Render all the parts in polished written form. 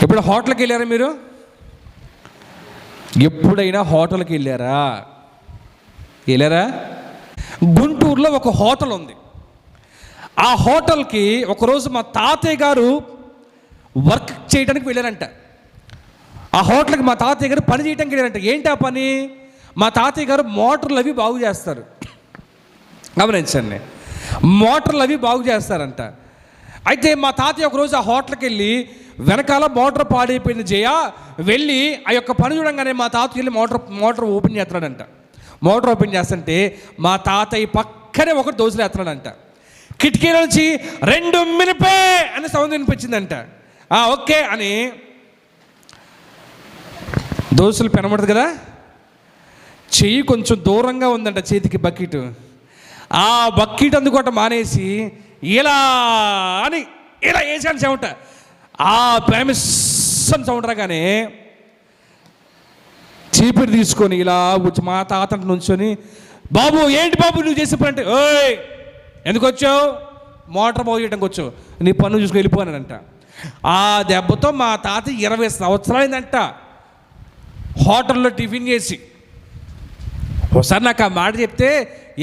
ఎప్పుడు హోటల్కి వెళ్ళారా మీరు? ఎప్పుడైనా హోటల్కి వెళ్ళారా? గుంటూరులో ఒక హోటల్ ఉంది. ఆ హోటల్కి ఒకరోజు మా తాతయ్య గారు వర్క్ చేయడానికి వెళ్ళారంట. ఆ హోటల్కి మా తాతయ్య గారు పని చేయడానికి వెళ్ళారంట. ఏంటి ఆ పని? మా తాతయ్య గారు మోటార్లు అవి బాగు చేస్తారు. గమనించండి, మోటార్లు అవి బాగు చేస్తారంట. అయితే మా తాతయ్య ఒకరోజు ఆ హోటల్కి వెళ్ళి వెనకాల మోటార్ పాడైపోయింది వెళ్ళి ఆ యొక్క పని చూడంగానే మా తాతయ్య వెళ్ళి మోటార్ ఓపెన్ చేస్తున్నాడంట. మోటార్ ఓపెన్ చేస్తుంటే మా తాతయ్య పక్కనే ఒకటి దోశలేస్తున్నాడంట. కిటికీల నుంచి 2 మినిపే అని సౌండ్ వినిపించిందంట. ఓకే అని దోశలు పెనబడదు కదా, చెయ్యి కొంచెం దూరంగా ఉందంట, చేతికి బకెట్. ఆ బకెట్ అందుకోట మానేసి ఇలా వేసాను చెమట. ఆ ప్రేమిస్సన్ సౌండ్ రాగానే చీపిరి తీసుకొని ఇలా వచ్చి మా తాత నుంచొని, బాబు ఏంటి బాబు నువ్వు చేసే పని అంటే, ఓయ్ ఎందుకు వచ్చావు? మోటార్ బాగు చేయడానికి వచ్చావు, నీ పన్ను చూసుకొని వెళ్ళిపోయానంట. ఆ దెబ్బతో మా తాత 20 సంవత్సరాలైందంట హోటల్లో టిఫిన్ చేసి. ఒకసారి నాకు ఆ మాట చెప్తే,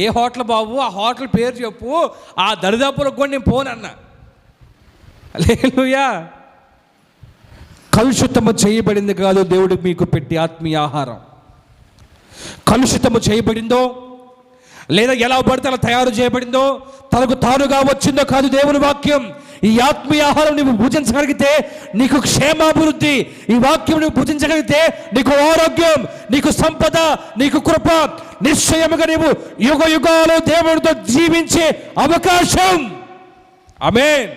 ఏ హోటల్ బాబు, ఆ హోటల్ పేరు చెప్పు, ఆ దరిదాపులకు కూడా నేను పోనన్నా. హల్లెలూయా. కలుషితము చేయబడింది కాదు దేవుడు మీకు పెట్టి ఆత్మీయ ఆహారం. కలుషితము చేయబడిందో లేదా ఎలా పడితే అలా తయారు చేయబడిందో, తనకు తానుగా వచ్చిందో కాదు దేవుని వాక్యం. ఈ ఆత్మీయ ఆహారం నువ్వు భుజించగలిగితే నీకు క్షేమాభివృద్ధి, ఈ వాక్యం నువ్వు భుజించగలిగితే నీకు ఆరోగ్యం, నీకు సంపద, నీకు కృప, నిశ్చయముగా నీవు యుగ యుగాలు దేవుడితో జీవించే అవకాశం. ఆమేన్.